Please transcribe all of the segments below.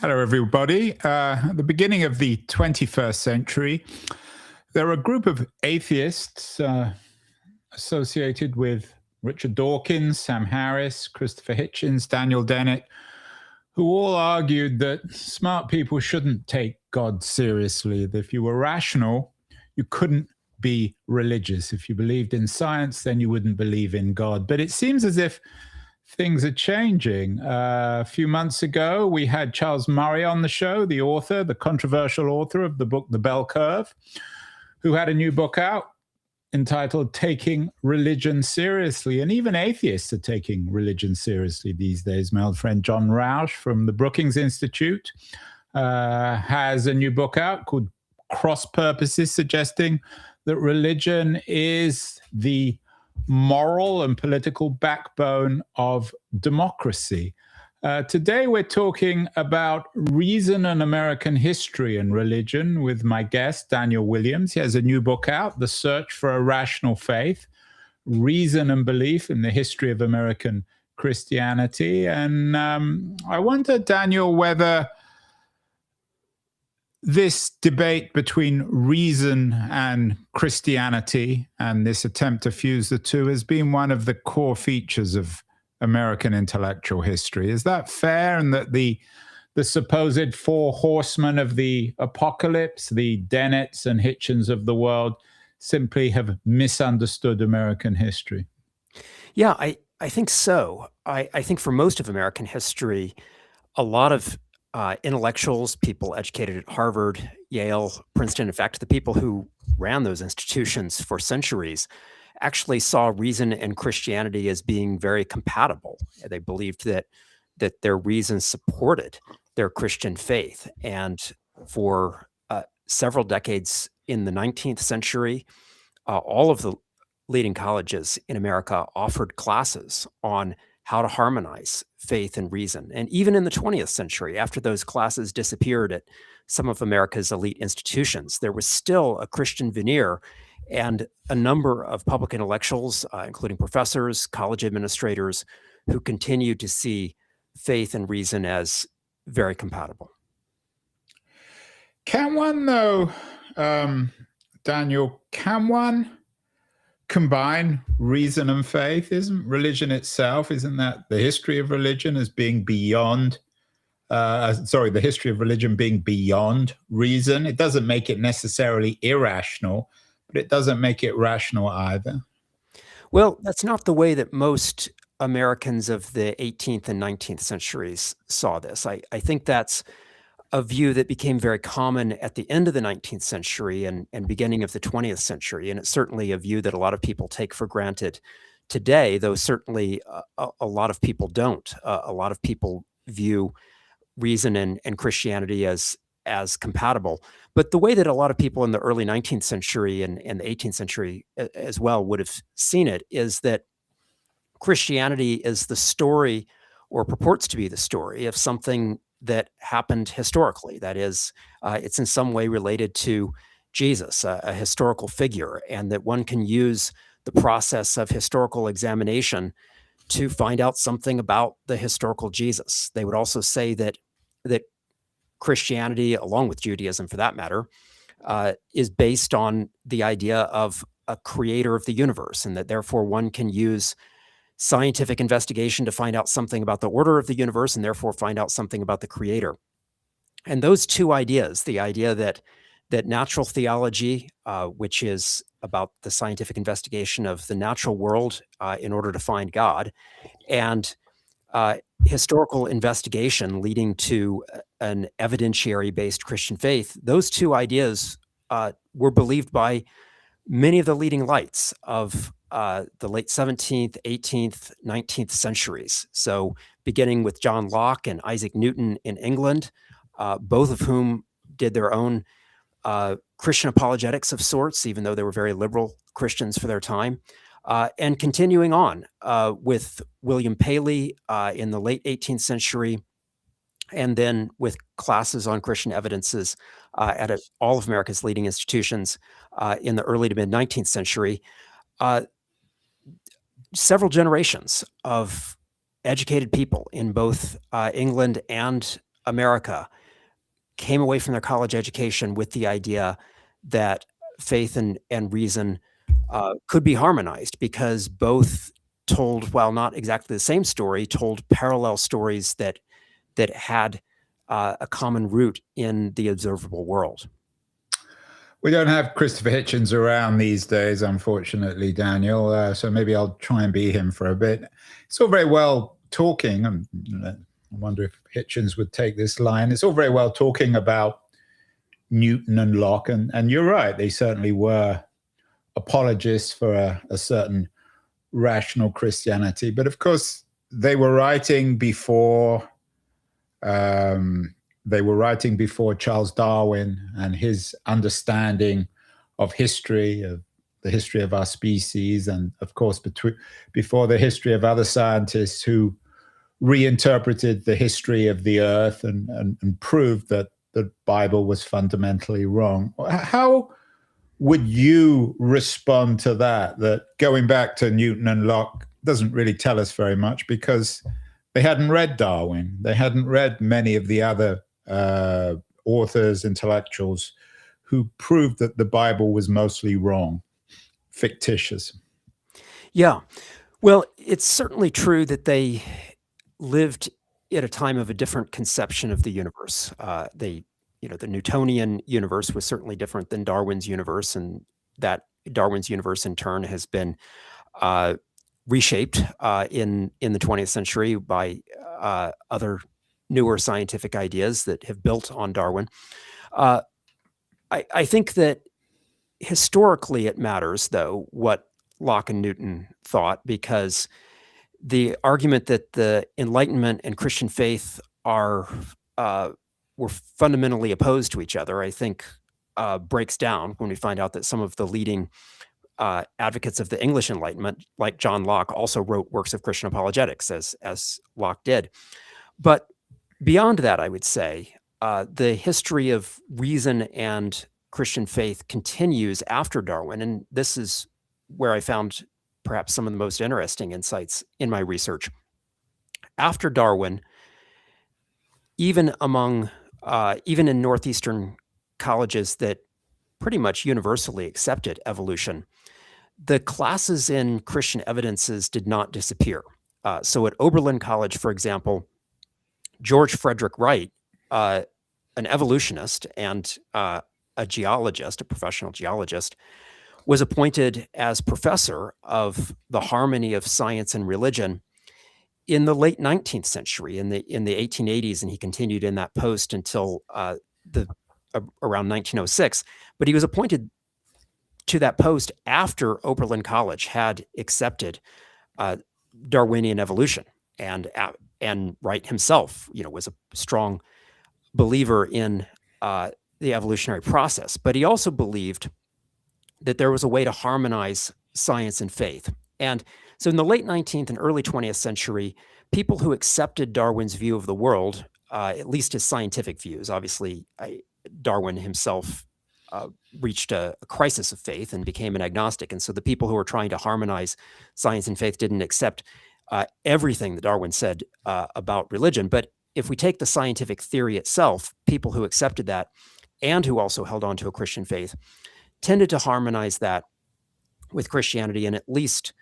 Hello, everybody. At the beginning of the 21st century, there were a group of atheists associated with Richard Dawkins, Sam Harris, Christopher Hitchens, Daniel Dennett, who all argued that smart people shouldn't take God seriously, that if you were rational, you couldn't be religious. If you believed in science, then you wouldn't believe in God. But it seems as if things are changing. A few months ago, we had Charles Murray on the show, the author, the controversial author of the book, The Bell Curve, who had a new book out entitled Taking Religion Seriously. And even atheists are taking religion seriously these days. My old friend John Rausch from the Brookings Institute has a new book out called Cross Purposes, suggesting that religion is the moral and political backbone of democracy. Today, we're talking about reason and American history and religion with my guest, Daniel Williams. He has a new book out, The Search for a Rational Faith, Reason and Belief in the History of American Christianity. And I wonder, Daniel, whether this debate between reason and Christianity and this attempt to fuse the two has been one of the core features of American intellectual history. Is that fair? And that the supposed four horsemen of the apocalypse, the Dennetts and Hitchens of the world, simply have misunderstood American history? Yeah, I think so. I think for most of American history, a lot of intellectuals, people educated at Harvard, Yale, Princeton, in fact, the people who ran those institutions for centuries actually saw reason and Christianity as being very compatible. They believed that their reason supported their Christian faith. And for several decades in the 19th century, all of the leading colleges in America offered classes on how to harmonize faith and reason. And even in the 20th century, after those classes disappeared at some of America's elite institutions, there was still a Christian veneer, and a number of public intellectuals, including professors, college administrators, who continued to see faith and reason as very compatible. Can one, though, Daniel, can one combine reason and faith? Isn't religion itself, isn't that the history of religion as being beyond, the history of religion being beyond reason? It doesn't make it necessarily irrational, but it doesn't make it rational either. Well, that's not the way that most Americans of the 18th and 19th centuries saw this. I think that's a view that became very common at the end of the 19th century and beginning of the 20th century. And it's certainly a view that a lot of people take for granted today, though certainly a lot of people don't. A lot of people view reason and Christianity as compatible. But the way that a lot of people in the early 19th century and the 18th century as well would have seen it is that Christianity is the story, or purports to be the story, of something that happened historically. That is, it's in some way related to Jesus, a historical figure, and that one can use the process of historical examination to find out something about the historical Jesus. They would also say that Christianity, along with Judaism for that matter, is based on the idea of a creator of the universe, and that therefore one can use scientific investigation to find out something about the order of the universe and therefore find out something about the creator. And those two ideas, the idea that natural theology, which is about the scientific investigation of the natural world in order to find God, and historical investigation leading to an evidentiary-based Christian faith, those two ideas were believed by many of the leading lights of the late 17th, 18th, 19th centuries. So beginning with John Locke and Isaac Newton in England, both of whom did their own Christian apologetics of sorts, even though they were very liberal Christians for their time. And continuing on with William Paley in the late 18th century, and then with classes on Christian evidences at all of America's leading institutions in the early to mid 19th century. Several generations of educated people in both England and America came away from their college education with the idea that faith and reason could be harmonized, because both told, while not exactly the same story, told parallel stories that had a common root in the observable world. We don't have Christopher Hitchens around these days, unfortunately, Daniel. So maybe I'll try and be him for a bit. It's all very well talking. I wonder if Hitchens would take this line. It's all very well talking about Newton and Locke, and you're right. They certainly were apologists for a certain rational Christianity. But of course, they were writing before Charles Darwin and his understanding of history, of the history of our species, and of course before the history of other scientists who reinterpreted the history of the earth and proved that the Bible was fundamentally wrong. How would you respond to that? That going back to Newton and Locke doesn't really tell us very much, because they hadn't read Darwin. They hadn't read many of the other authors, intellectuals who proved that the Bible was mostly wrong, fictitious. Yeah. Well, it's certainly true that they lived at a time of a different conception of the universe. The Newtonian universe was certainly different than Darwin's universe, and that Darwin's universe in turn has been reshaped in the 20th century by other newer scientific ideas that have built on Darwin. I think that historically it matters, though, what Locke and Newton thought, because the argument that the Enlightenment and Christian faith were fundamentally opposed to each other, I think, breaks down when we find out that some of the leading advocates of the English Enlightenment, like John Locke, also wrote works of Christian apologetics, as Locke did. But beyond that, I would say the history of reason and Christian faith continues after Darwin, and this is where I found perhaps some of the most interesting insights in my research. After Darwin, even in Northeastern colleges that pretty much universally accepted evolution, the classes in Christian evidences did not disappear. So at Oberlin College, for example, George Frederick Wright, an evolutionist and a geologist, a professional geologist, was appointed as professor of the harmony of science and religion in the late 19th century, in the 1880s, and he continued in that post until around 1906. But he was appointed to that post after Oberlin College had accepted Darwinian evolution, and Wright himself, was a strong believer in the evolutionary process. But he also believed that there was a way to harmonize science and faith. And so in the late 19th and early 20th century, people who accepted Darwin's view of the world, at least his scientific views, obviously Darwin himself reached a crisis of faith and became an agnostic. And so the people who were trying to harmonize science and faith didn't accept everything that Darwin said about religion. But if we take the scientific theory itself, people who accepted that and who also held on to a Christian faith tended to harmonize that with Christianity in at least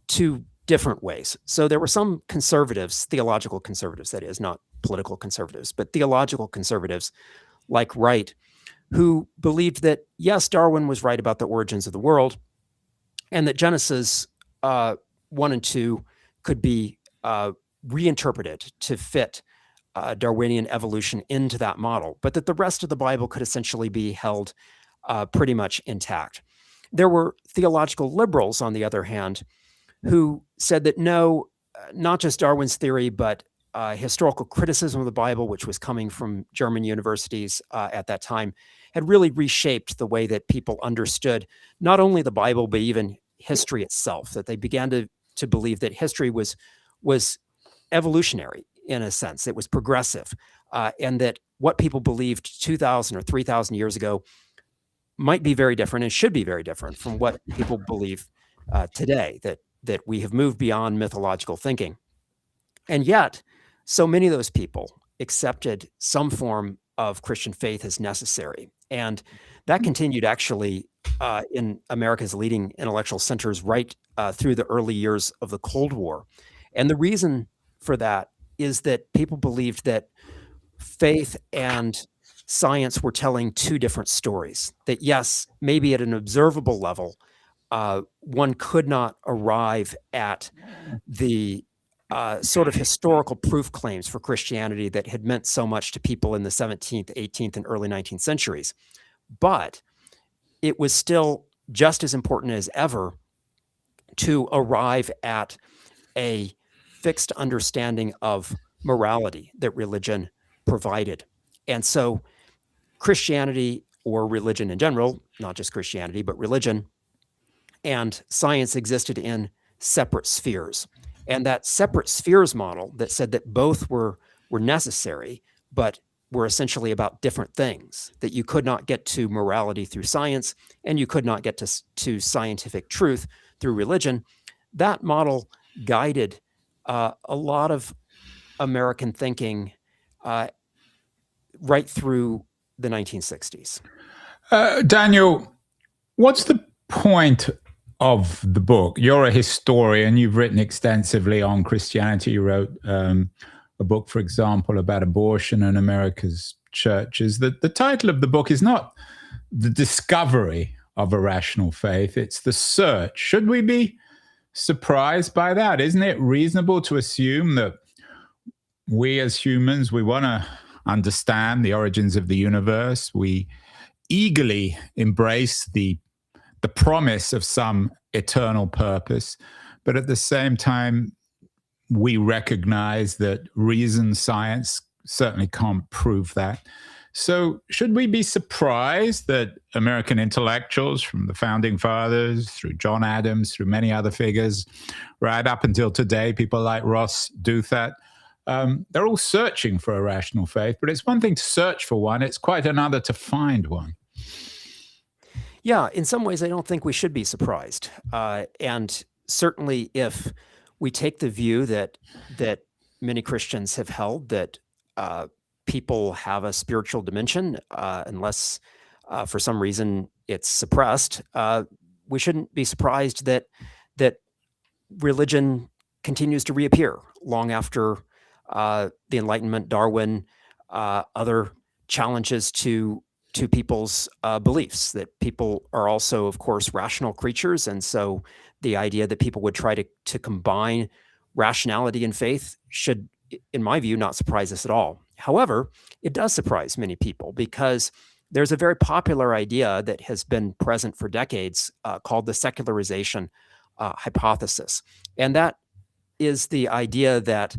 two different ways. So there were some conservatives, theological conservatives, that is, not political conservatives, but theological conservatives like Wright, who believed that, yes, Darwin was right about the origins of the world, and that Genesis 1 and 2 could be reinterpreted to fit Darwinian evolution into that model, but that the rest of the Bible could essentially be held pretty much intact. There were theological liberals, on the other hand, who said that no, not just Darwin's theory, but historical criticism of the Bible, which was coming from German universities at that time, had really reshaped the way that people understood not only the Bible, but even history itself, that they began to believe that history was evolutionary in a sense. It was progressive, and that what people believed 2,000 or 3,000 years ago might be very different and should be very different from what people believe today, that we have moved beyond mythological thinking. And yet, so many of those people accepted some form of Christian faith as necessary. And that continued actually in America's leading intellectual centers right through the early years of the Cold War. And the reason for that is that people believed that faith and science were telling two different stories. That yes, maybe at an observable level, one could not arrive at the sort of historical proof claims for Christianity that had meant so much to people in the 17th, 18th, and early 19th centuries. But it was still just as important as ever to arrive at a fixed understanding of morality that religion provided. And so Christianity, or religion in general, not just Christianity, but religion and science, existed in separate spheres. And that separate spheres model that said that both were necessary, but were essentially about different things, that you could not get to morality through science, and you could not get to scientific truth through religion. That model guided a lot of American thinking right through the 1960s. Daniel, what's the point of the book? You're a historian. You've written extensively on Christianity. You wrote a book, for example, about abortion in America's churches. The title of the book is not The Discovery of a Rational Faith, it's The Search. Should we be surprised by that? Isn't it reasonable to assume that we as humans, we want to understand the origins of the universe? We eagerly embrace the promise of some eternal purpose, but at the same time, we recognize that reason, science certainly can't prove that. So should we be surprised that American intellectuals, from the founding fathers through John Adams, through many other figures, right up until today, people like Ross Douthat, they're all searching for a rational faith, but it's one thing to search for one, it's quite another to find one. Yeah, in some ways, I don't think we should be surprised. And certainly if we take the view that many Christians have held, that people have a spiritual dimension, unless for some reason it's suppressed, we shouldn't be surprised that religion continues to reappear long after the Enlightenment, Darwin, other challenges to people's beliefs, that people are also, of course, rational creatures. And so the idea that people would try to combine rationality and faith should, in my view, not surprise us at all. However, it does surprise many people because there's a very popular idea that has been present for decades called the secularization hypothesis. And that is the idea that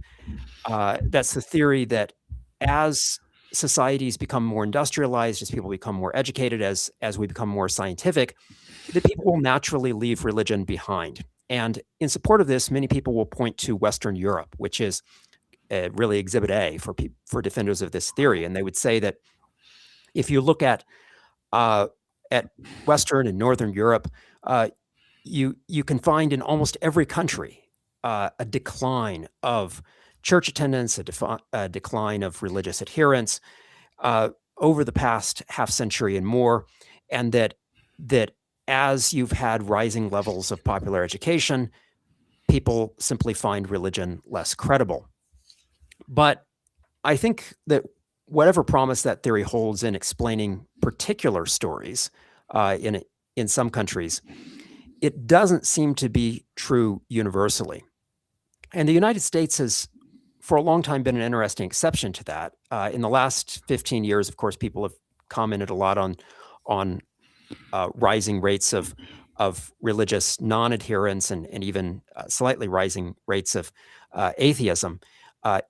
that's the theory that as societies become more industrialized, as people become more educated, as we become more scientific, that people will naturally leave religion behind. And in support of this, many people will point to Western Europe, which is really Exhibit A for defenders of this theory. And they would say that if you look at Western and Northern Europe, you can find in almost every country a decline of church attendance, a decline of religious adherence over the past half century and more, and that as you've had rising levels of popular education, people simply find religion less credible. But I think that whatever promise that theory holds in explaining particular stories in some countries, it doesn't seem to be true universally. And the United States has, for a long time, been an interesting exception to that. In the last 15 years, of course, people have commented a lot on rising rates of religious non-adherence and even slightly rising rates of atheism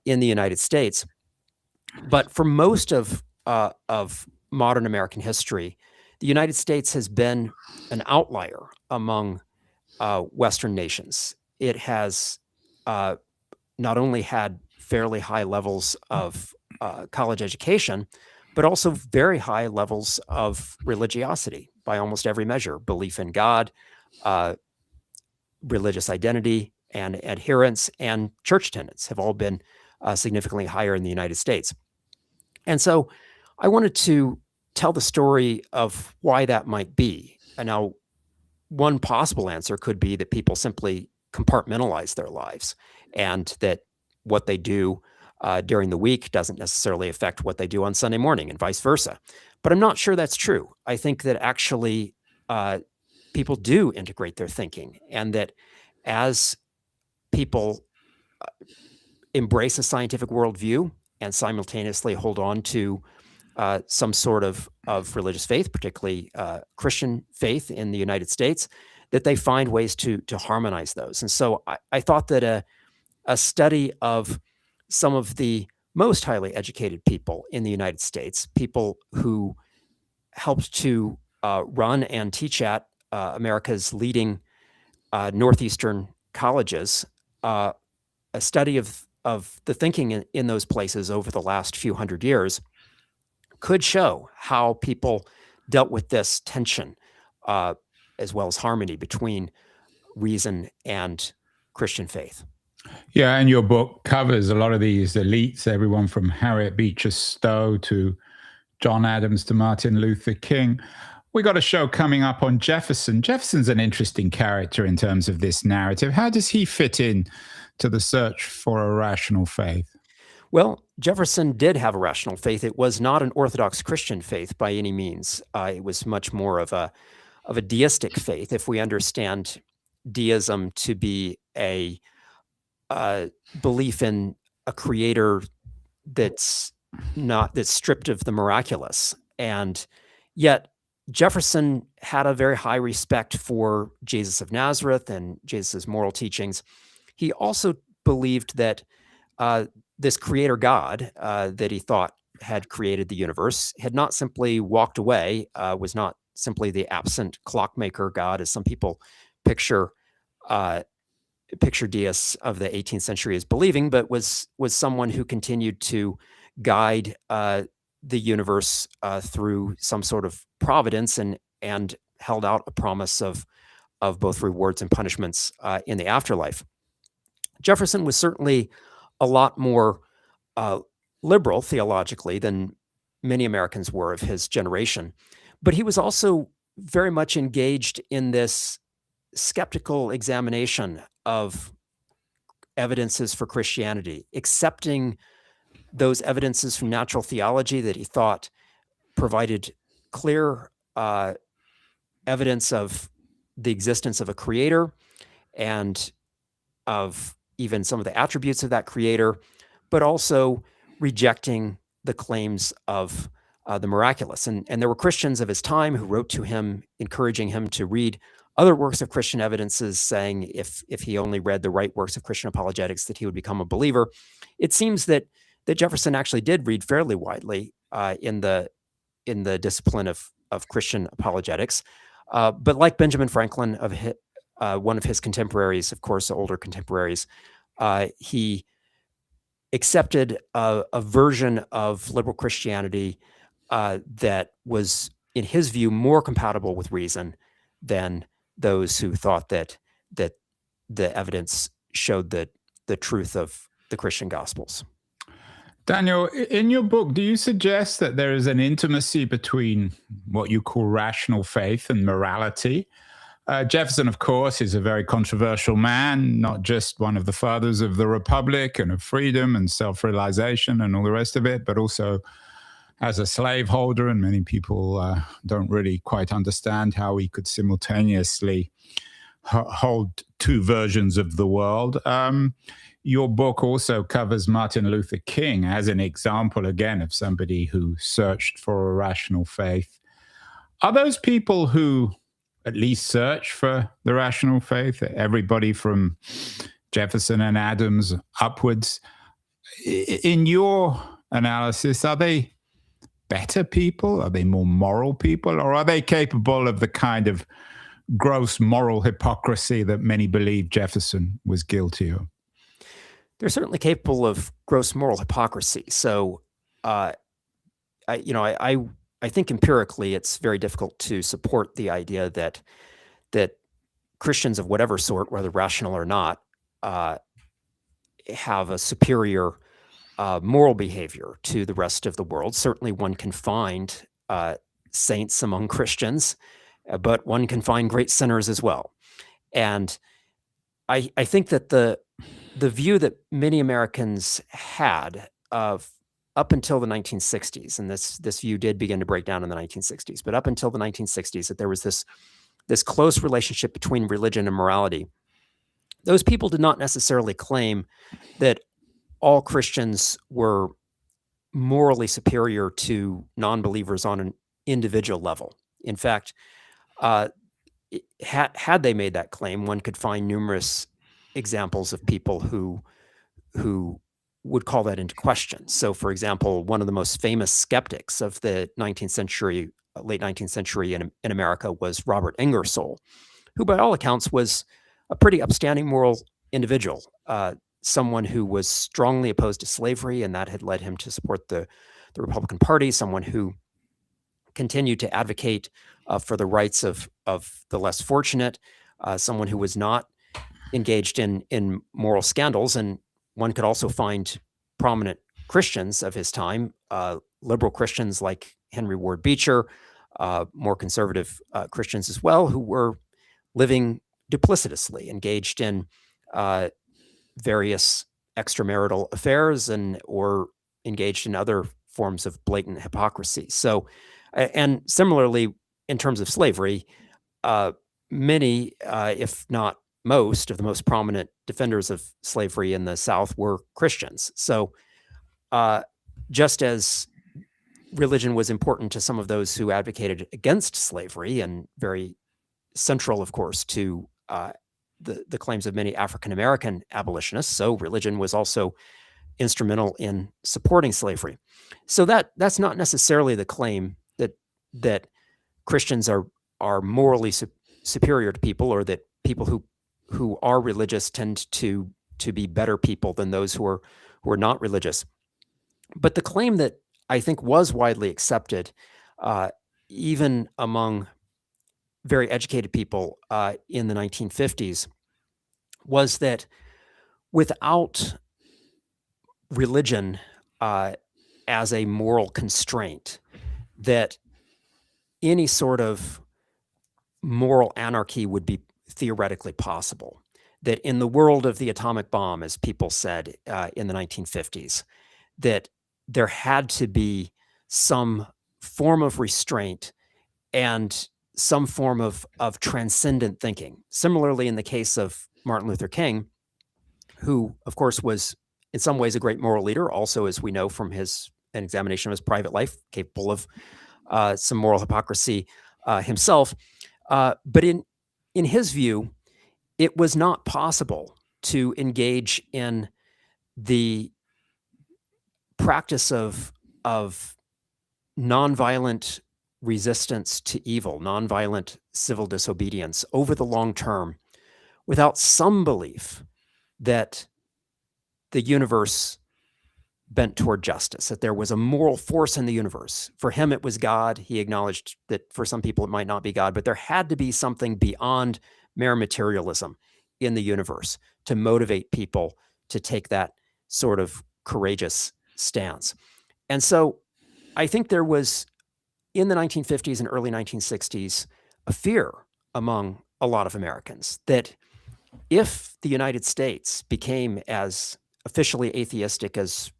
in the United States. But for most of modern American history, the United States has been an outlier among Western nations. It has not only had fairly high levels of college education, but also very high levels of religiosity by almost every measure. Belief in God, religious identity and adherence, and church attendance have all been significantly higher in the United States. And so I wanted to tell the story of why that might be. And now, one possible answer could be that people simply compartmentalize their lives, and that what they do during the week doesn't necessarily affect what they do on Sunday morning, and vice versa. But I'm not sure that's true. I think that actually people do integrate their thinking, and that as people embrace a scientific worldview and simultaneously hold on to some sort of religious faith, particularly Christian faith in the United States, that they find ways to harmonize those. And so I thought that a study of some of the most highly educated people in the United States, people who helped to run and teach at America's leading Northeastern colleges, a study of the thinking in those places over the last few hundred years could show how people dealt with this tension, as well as harmony between reason and Christian faith. Yeah, and your book covers a lot of these elites, everyone from Harriet Beecher Stowe to John Adams to Martin Luther King. We got a show coming up on Jefferson. Jefferson's an interesting character in terms of this narrative. How does he fit in to the search for a rational faith? Well, Jefferson did have a rational faith. It was not an Orthodox Christian faith by any means. It was much more of a deistic faith, if we understand deism to be a belief in a creator that's stripped of the miraculous. And yet Jefferson had a very high respect for Jesus of Nazareth and Jesus's moral teachings. He also believed that this creator God that he thought had created the universe had not simply walked away, was not simply the absent clockmaker God, as some people picture deists of the 18th century as believing, but was someone who continued to guide the universe through some sort of providence and held out a promise of both rewards and punishments in the afterlife. Jefferson was certainly a lot more liberal theologically than many Americans were of his generation, but he was also very much engaged in this skeptical examination of evidences for Christianity, accepting those evidences from natural theology that he thought provided clear evidence of the existence of a creator and of even some of the attributes of that creator, but also rejecting the claims of the miraculous. And there were Christians of his time who wrote to him, encouraging him to read other works of Christian evidences, saying if he only read the right works of Christian apologetics, that he would become a believer. It seems that Jefferson actually did read fairly widely in the discipline of Christian apologetics. But like Benjamin Franklin, one of his contemporaries, of course, older contemporaries, he accepted a version of liberal Christianity that was, in his view, more compatible with reason than those who thought that the evidence showed the truth of the Christian Gospels. Daniel, in your book, do you suggest that there is an intimacy between what you call rational faith and morality? Jefferson, of course, is a very controversial man, not just one of the fathers of the Republic and of freedom and self-realization and all the rest of it, but also as a slaveholder. And many people don't really quite understand how he could simultaneously hold two versions of the world. Your book also covers Martin Luther King as an example, again, of somebody who searched for a rational faith. Are those people who at least search for the rational faith, everybody from Jefferson and Adams upwards, in your analysis, are they better people? Are they more moral people? Or are they capable of the kind of gross moral hypocrisy that many believe Jefferson was guilty of? They're certainly capable of gross moral hypocrisy. So, I think empirically it's very difficult to support the idea that Christians of whatever sort, whether rational or not, have a superior moral behavior to the rest of the world. Certainly one can find saints among Christians, but one can find great sinners as well. And I think that the view that many Americans had of up until the 1960s, and this view did begin to break down in the 1960s, but up until the 1960s, that there was this close relationship between religion and morality. Those people did not necessarily claim that all Christians were morally superior to non-believers on an individual level. In fact, had they made that claim, one could find numerous examples of people who would call that into question. So, for example, one of the most famous skeptics of the 19th century, late 19th century in America was Robert Ingersoll, who by all accounts was a pretty upstanding moral individual, someone who was strongly opposed to slavery, and that had led him to support the Republican Party, someone who continued to advocate for the rights of the less fortunate, someone who was not engaged in moral scandals. And one could also find prominent Christians of his time, liberal Christians like Henry Ward Beecher, more conservative Christians as well, who were living duplicitously, engaged in various extramarital affairs or engaged in other forms of blatant hypocrisy. So, and similarly, in terms of slavery, many, if not most, of the most prominent defenders of slavery in the South were Christians. So, just as religion was important to some of those who advocated against slavery, and very central, of course, to the claims of many African-American abolitionists, so religion was also instrumental in supporting slavery. So that's not necessarily the claim that Christians are morally superior to people, or that people who are religious tend to be better people than those who are not religious. But the claim that I think was widely accepted, even among very educated people in the 1950s, was that without religion as a moral constraint, that any sort of moral anarchy would be theoretically possible. That in the world of the atomic bomb, as people said in the 1950s, that there had to be some form of restraint and some form of transcendent thinking. Similarly, in the case of Martin Luther King, who, of course, was in some ways a great moral leader, also, as we know from an examination of his private life, capable of some moral hypocrisy himself. But in his view, it was not possible to engage in the practice of nonviolent resistance to evil, nonviolent civil disobedience over the long term without some belief that the universe bent toward justice, that there was a moral force in the universe. For him, it was God. He acknowledged that for some people, it might not be God, but there had to be something beyond mere materialism in the universe to motivate people to take that sort of courageous stance. And so I think there was, in the 1950s and early 1960s, a fear among a lot of Americans that if the United States became as officially atheistic as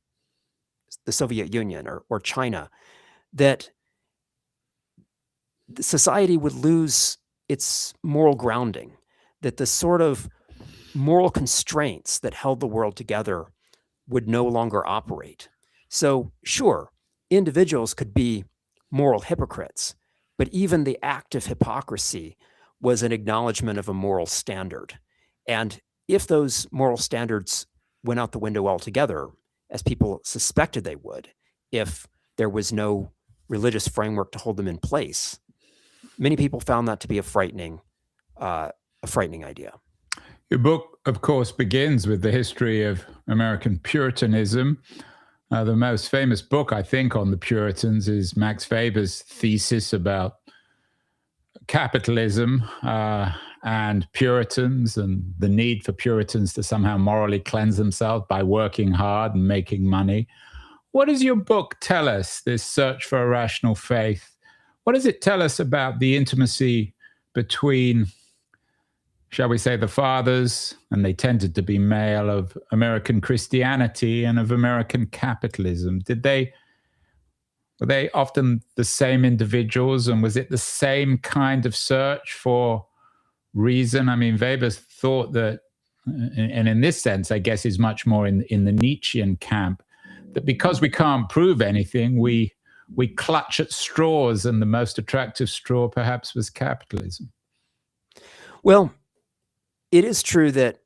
the Soviet Union or China, that society would lose its moral grounding, that the sort of moral constraints that held the world together would no longer operate. So, sure, individuals could be moral hypocrites, but even the act of hypocrisy was an acknowledgement of a moral standard. And if those moral standards went out the window altogether, as people suspected they would, if there was no religious framework to hold them in place, many people found that to be a frightening idea. Your book, of course, begins with the history of American Puritanism. The most famous book, I think, on the Puritans is Max Weber's thesis about capitalism and Puritans and the need for Puritans to somehow morally cleanse themselves by working hard and making money. What does your book tell us, this search for a rational faith? What does it tell us about the intimacy between, shall we say, the fathers, and they tended to be male, of American Christianity and of American capitalism? Were they often the same individuals, and was it the same kind of search for reason? I mean, Weber thought that, and in this sense, I guess, is much more in the Nietzschean camp, that because we can't prove anything, we clutch at straws, and the most attractive straw perhaps was capitalism. Well, it is true that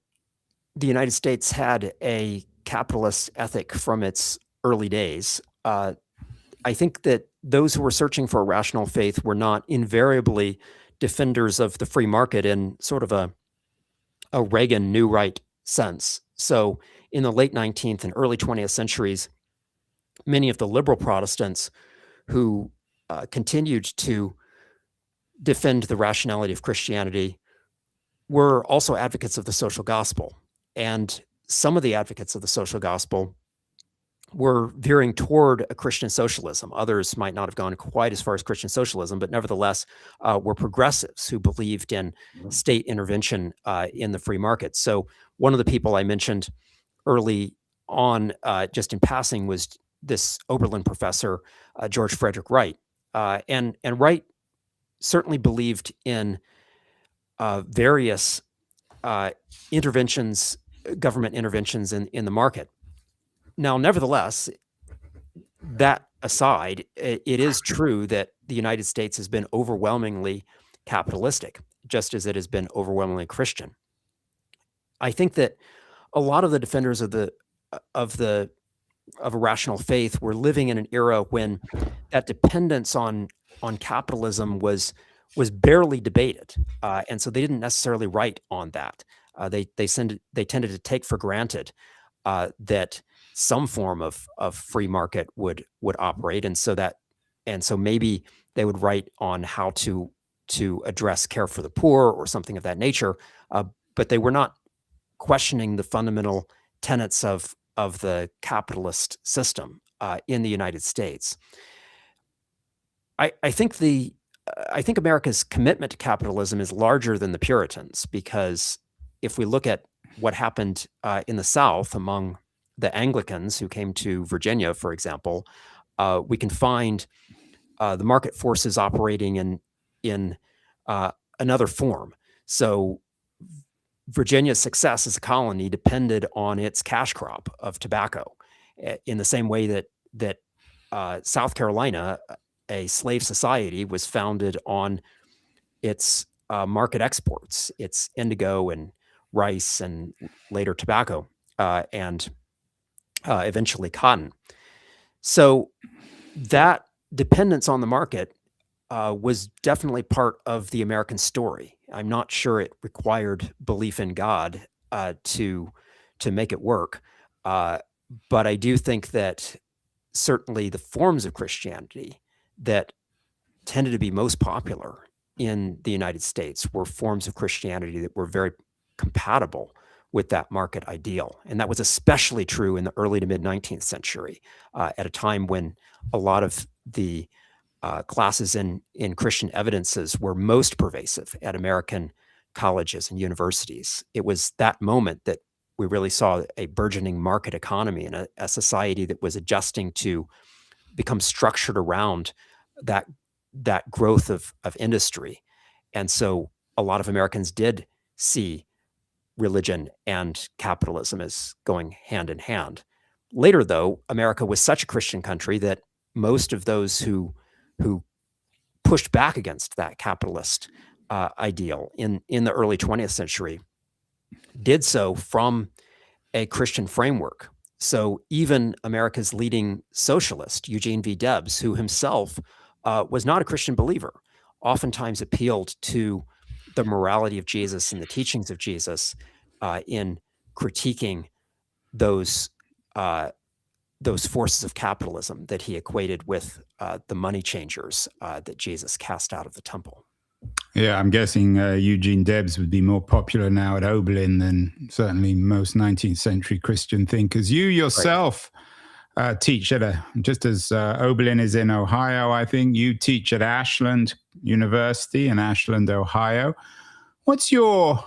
the United States had a capitalist ethic from its early days. I think that those who were searching for a rational faith were not invariably defenders of the free market in sort of a Reagan New Right sense. So in the late 19th and early 20th centuries, many of the liberal Protestants who continued to defend the rationality of Christianity were also advocates of the social gospel. And some of the advocates of the social gospel were veering toward a Christian socialism. Others might not have gone quite as far as Christian socialism, but nevertheless were progressives who believed in state intervention in the free market. So one of the people I mentioned early on, just in passing, was this Oberlin professor, George Frederick Wright. And Wright certainly believed in various interventions, government interventions in the market. Now, nevertheless, that aside, it is true that the United States has been overwhelmingly capitalistic, just as it has been overwhelmingly Christian. I think that a lot of the defenders of a rational faith were living in an era when that dependence on capitalism was barely debated, and so they didn't necessarily write on that. They tended to take for granted that some form of free market would operate, and so maybe they would write on how to address care for the poor or something of that nature, but they were not questioning the fundamental tenets of the capitalist system in the United States. I think America's commitment to capitalism is larger than the Puritans, because if we look at what happened in the South among the Anglicans who came to Virginia, for example, we can find the market forces operating in another form. So Virginia's success as a colony depended on its cash crop of tobacco, in the same way that South Carolina, a slave society, was founded on its market exports, its indigo and rice and later tobacco, and eventually cotton. So that dependence on the market was definitely part of the American story. I'm not sure it required belief in God to make it work, but I do think that certainly the forms of Christianity that tended to be most popular in the United States were forms of Christianity that were very compatible with that market ideal. And that was especially true in the early to mid 19th century, at a time when a lot of the classes in Christian evidences were most pervasive at American colleges and universities. It was that moment that we really saw a burgeoning market economy and a society that was adjusting to become structured around that growth of industry. And so a lot of Americans did see religion and capitalism as going hand in hand. Later, though, America was such a Christian country that most of those who pushed back against that capitalist ideal in the early 20th century did so from a Christian framework. So even America's leading socialist, Eugene V. Debs, who himself was not a Christian believer, oftentimes appealed to the morality of Jesus and the teachings of Jesus in critiquing those forces of capitalism that he equated with the money changers that Jesus cast out of the temple. Yeah, I'm guessing Eugene Debs would be more popular now at Oberlin than certainly most 19th century Christian thinkers. You Right. yourself teach at just as Oberlin is in Ohio, I think you teach at Ashland University in Ashland, Ohio. What's your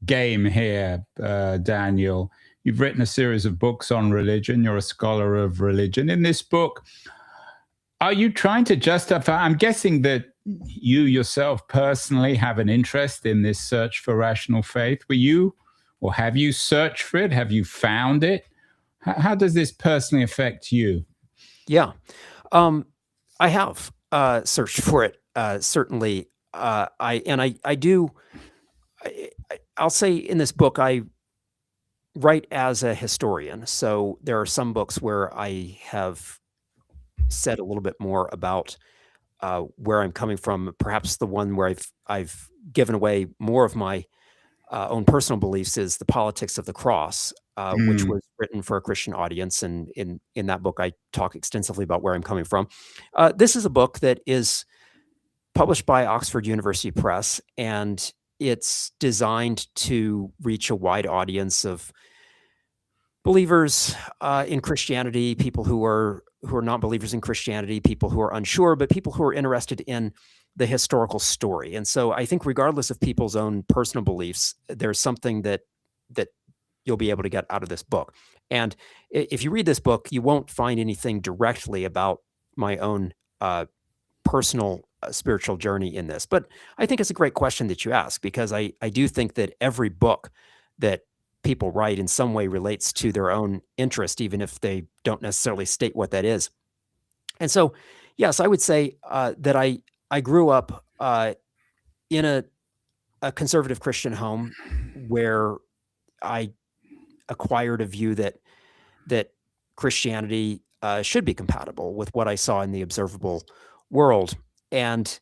game here, Daniel? You've written a series of books on religion. You're a scholar of religion. In this book, are you trying to justify? I'm guessing that you yourself personally have an interest in this search for rational faith. Were you, or have you searched for it? Have you found it? How does this personally affect you? Yeah. I have searched for it. Certainly. I do. I'll say in this book, I write as a historian. So there are some books where I have said a little bit more about where I'm coming from. Perhaps the one where I've given away more of my own personal beliefs is The Politics of the Cross, which was written for a Christian audience. And in that book, I talk extensively about where I'm coming from. This is a book that is published by Oxford University Press, and it's designed to reach a wide audience of believers in Christianity, people who are not believers in Christianity, people who are unsure, but people who are interested in the historical story. And so I think regardless of people's own personal beliefs, there's something that you'll be able to get out of this book. And if you read this book, you won't find anything directly about my own personal spiritual journey in this. But I think it's a great question that you ask, because I do think that every book that people write in some way relates to their own interest, even if they don't necessarily state what that is. And so, yes, I would say that I grew up in a conservative Christian home where I acquired a view that Christianity should be compatible with what I saw in the observable world. And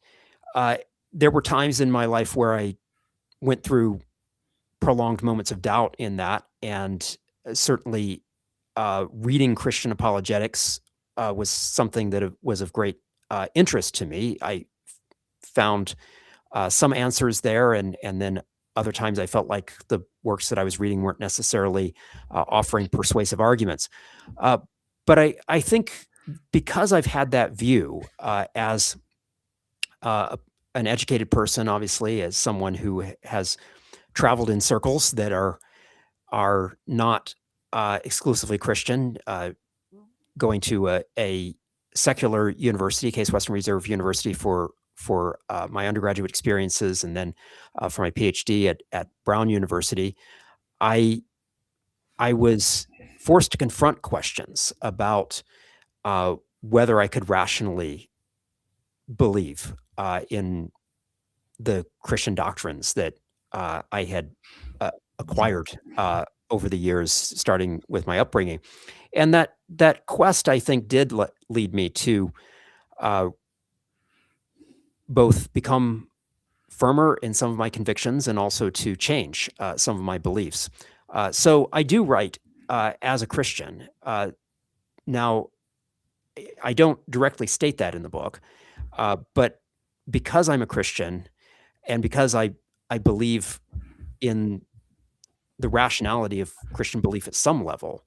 there were times in my life where I went through prolonged moments of doubt in that, and certainly reading Christian apologetics was something that was of great interest to me. I found some answers there, and then other times I felt like the works that I was reading weren't necessarily offering persuasive arguments. But I think because I've had that view as an educated person, obviously, as someone who has traveled in circles that are not exclusively Christian, going to a secular university, Case Western Reserve University, for my undergraduate experiences, and then for my PhD at Brown University, I was forced to confront questions about whether I could rationally believe in the Christian doctrines that I had acquired over the years, starting with my upbringing. And that quest, I think, did lead me to both become firmer in some of my convictions and also to change some of my beliefs. So I do write as a Christian. Now, I don't directly state that in the book, but because I'm a Christian and because I believe in the rationality of Christian belief at some level,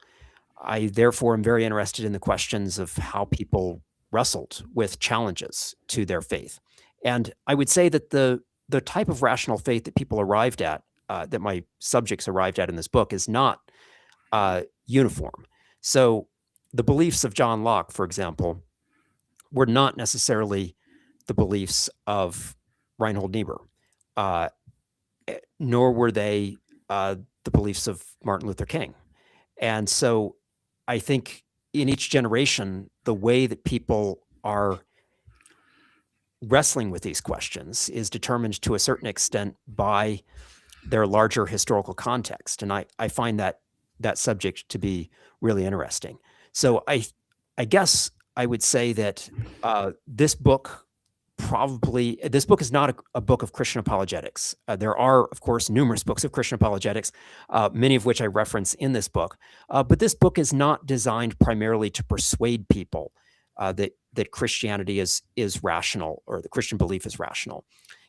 I therefore am very interested in the questions of how people wrestled with challenges to their faith. And I would say that the type of rational faith that people arrived at, that my subjects arrived at in this book, is not uniform. So the beliefs of John Locke, for example, were not necessarily the beliefs of Reinhold Niebuhr, nor were they the beliefs of Martin Luther King. And so I think in each generation, the way that people are wrestling with these questions is determined to a certain extent by their larger historical context. And I find that subject to be really interesting. So I guess I would say that this book is not a book of Christian apologetics. There are, of course, numerous books of Christian apologetics, many of which I reference in this book. But this book is not designed primarily to persuade people that Christianity is rational, or the Christian belief is rational.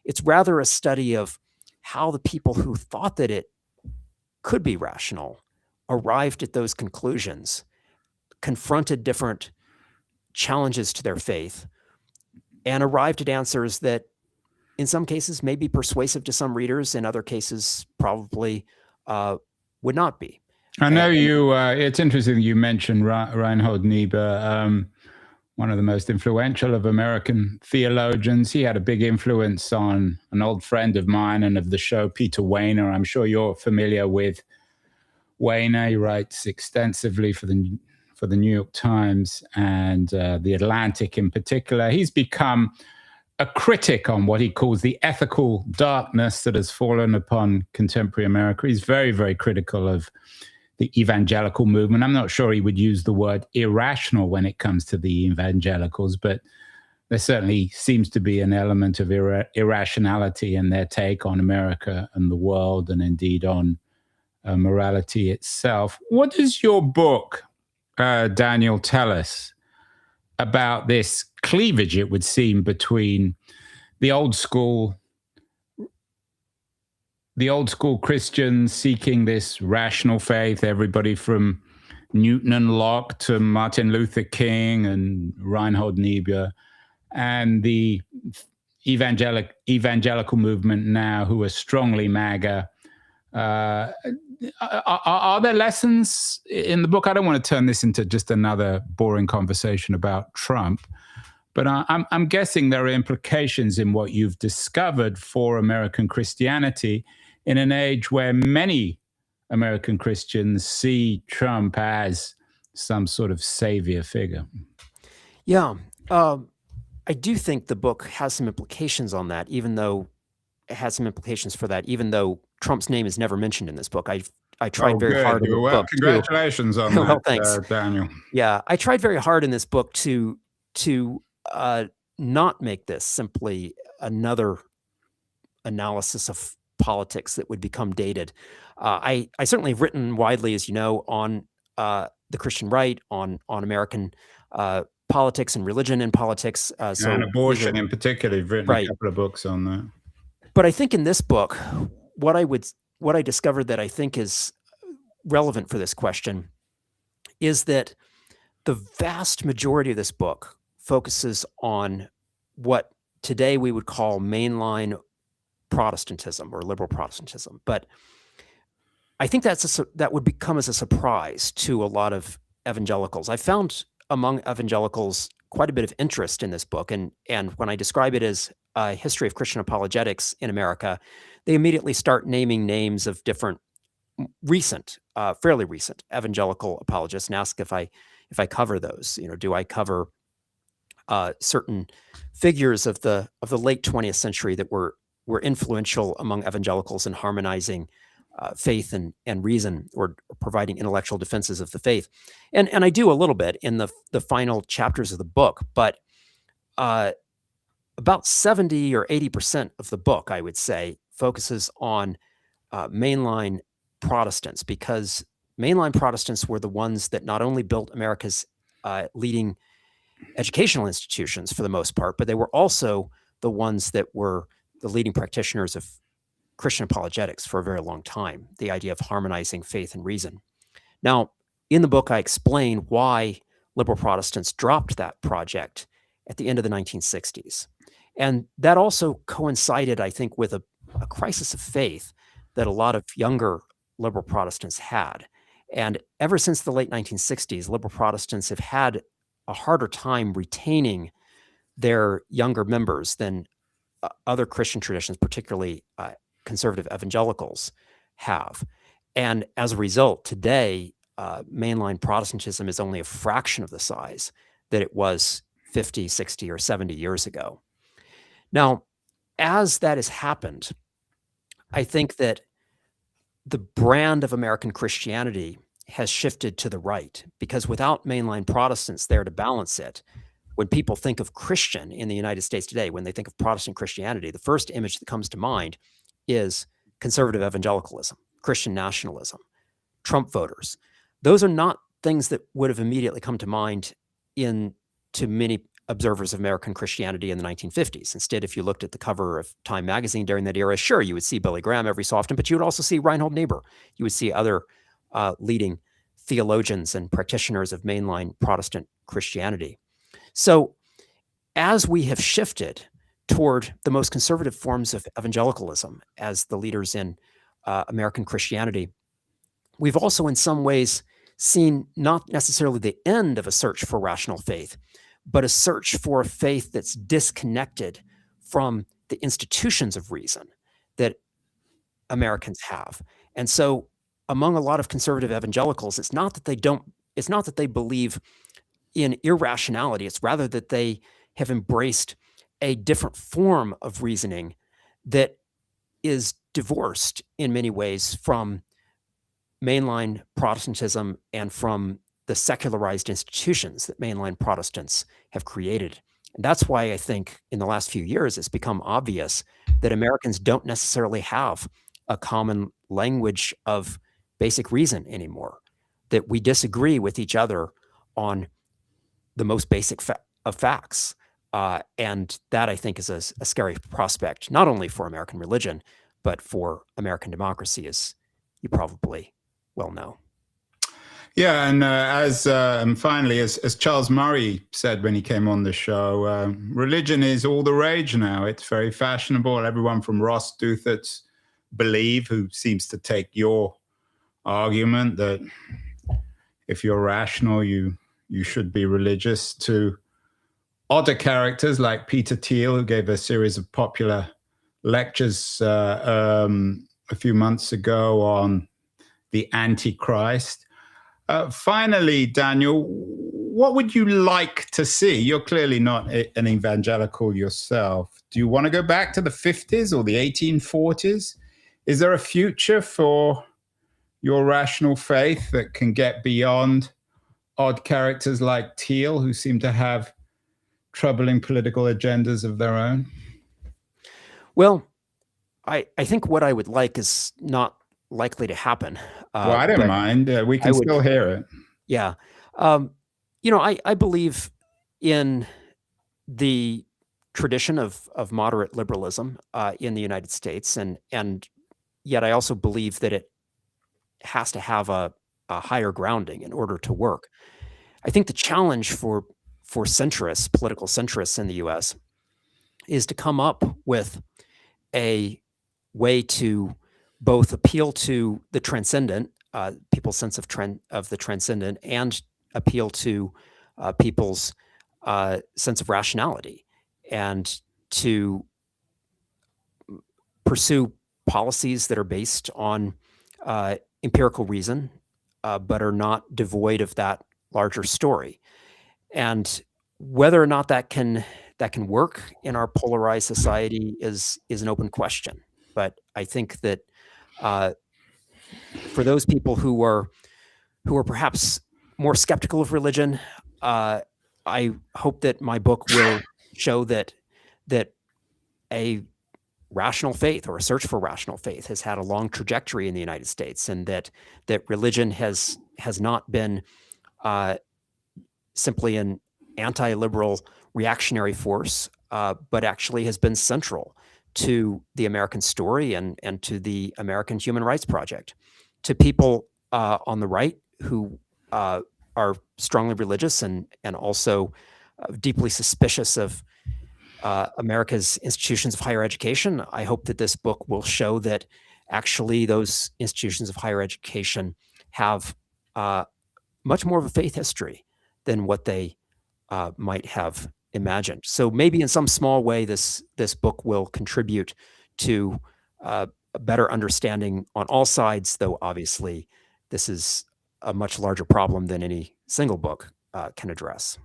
It's rather a study of how the people who thought that it could be rational arrived at those conclusions, confronted different challenges to their faith, and arrived at answers that in some cases may be persuasive to some readers, in other cases probably would not be. I know you, it's interesting you mentioned Reinhold Niebuhr, one of the most influential of American theologians. He had a big influence on an old friend of mine and of the show, Peter Wehner. I'm sure you're familiar with Wehner. He writes extensively for the New York Times and the Atlantic in particular. He's become a critic on what he calls the ethical darkness that has fallen upon contemporary America. He's very, very critical of the evangelical movement. I'm not sure he would use the word irrational when it comes to the evangelicals, but there certainly seems to be an element of irrationality in their take on America and the world, and indeed on morality itself. What does your book, Daniel, tell us about this cleavage, it would seem, between the old school Christians seeking this rational faith, everybody from Newton and Locke to Martin Luther King and Reinhold Niebuhr, and the evangelical movement now, who are strongly MAGA? Are there lessons in the book? I don't want to turn this into just another boring conversation about Trump, but I'm guessing there are implications in what you've discovered for American Christianity in an age where many American Christians see Trump as some sort of savior figure. Yeah, I do think the book has some implications on that, even though it has some implications for that, even though Trump's name is never mentioned in this book. I tried very hard in the book. Congratulations on that, well, thanks. Daniel. Yeah, I tried very hard in this book to not make this simply another analysis of politics that would become dated. I certainly have written widely, as you know, on the Christian right, on American politics and religion and politics. And abortion in particular. You've written a couple of books on that. But I think in this book, what I discovered that I think is relevant for this question is that the vast majority of this book focuses on what today we would call mainline Protestantism or liberal Protestantism. But I think that would come as a surprise to a lot of evangelicals. I found among evangelicals quite a bit of interest in this book. And when I describe it as a history of Christian apologetics in America, they immediately start naming names of different recent, fairly recent evangelical apologists and ask if I cover those. Do I cover certain figures of the late 20th century that were influential among evangelicals in harmonizing faith and reason, or providing intellectual defenses of the faith. And I do a little bit in the final chapters of the book, but about 70 or 80% of the book, I would say, focuses on mainline Protestants, because mainline Protestants were the ones that not only built America's leading educational institutions for the most part, but they were also the ones that were the leading practitioners of Christian apologetics for a very long time, the idea of harmonizing faith and reason. Now, in the book, I explain why liberal Protestants dropped that project at the end of the 1960s. And that also coincided, I think, with a crisis of faith that a lot of younger liberal Protestants had. And ever since the late 1960s, liberal Protestants have had a harder time retaining their younger members than other Christian traditions, particularly conservative evangelicals, have. And as a result, today, mainline Protestantism is only a fraction of the size that it was 50, 60, or 70 years ago. Now, as that has happened, I think that the brand of American Christianity has shifted to the right, because without mainline Protestants there to balance it, when people think of Christian in the United States today, when they think of Protestant Christianity, the first image that comes to mind is conservative evangelicalism, Christian nationalism, Trump voters. Those are not things that would have immediately come to mind to many observers of American Christianity in the 1950s. Instead, if you looked at the cover of Time magazine during that era, sure, you would see Billy Graham every so often, but you would also see Reinhold Niebuhr. You would see other leading theologians and practitioners of mainline Protestant Christianity. So as we have shifted toward the most conservative forms of evangelicalism as the leaders in American Christianity, we've also in some ways seen not necessarily the end of a search for rational faith, but a search for a faith that's disconnected from the institutions of reason that Americans have. And so among a lot of conservative evangelicals, it's not that they believe in irrationality. It's rather that they have embraced a different form of reasoning that is divorced in many ways from mainline Protestantism and from the secularized institutions that mainline Protestants have created. And that's why I think in the last few years, it's become obvious that Americans don't necessarily have a common language of basic reason anymore, that we disagree with each other on the most basic of facts. And that, I think, is a scary prospect, not only for American religion, but for American democracy, as you probably well know. Yeah, and finally, as Charles Murray said when he came on the show, religion is all the rage now. It's very fashionable. Everyone from Ross Douthat's Believe, who seems to take your argument that if you're rational, you should be religious, to odder characters like Peter Thiel, who gave a series of popular lectures a few months ago on the Antichrist. Finally, Daniel, what would you like to see? You're clearly not an evangelical yourself. Do you want to go back to the 50s or the 1840s? Is there a future for your rational faith that can get beyond odd characters like Thiel, who seem to have troubling political agendas of their own? Well, I think what I would like is not likely to happen. Well, I don't mind. We can still hear it. Yeah. I believe in the tradition of moderate liberalism in the United States, and yet I also believe that it has to have a higher grounding in order to work. I think the challenge for centrists, political centrists in the U.S., is to come up with a way to both appeal to the transcendent, people's sense of the transcendent, and appeal to people's sense of rationality, and to pursue policies that are based on empirical reason, but are not devoid of that larger story. And whether or not that can work in our polarized society is an open question. But I think that for those people who are perhaps more skeptical of religion, I hope that my book will show that a rational faith, or a search for rational faith, has had a long trajectory in the United States, and that religion has not been simply an anti-liberal reactionary force, but actually has been central to the American story and to the American Human Rights Project. To people on the right who are strongly religious and also deeply suspicious of America's institutions of higher education, I hope that this book will show that actually those institutions of higher education have much more of a faith history than what they might have imagined. So maybe in some small way, this book will contribute to a better understanding on all sides, though obviously this is a much larger problem than any single book can address.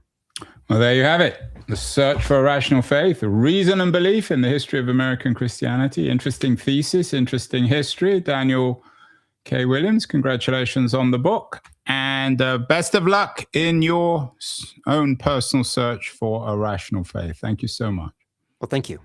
Well, there you have it. The Search for a Rational Faith, Reason and Belief in the History of American Christianity. Interesting thesis, interesting history. Daniel K. Williams, congratulations on the book. And best of luck in your own personal search for a rational faith. Thank you so much. Well, thank you.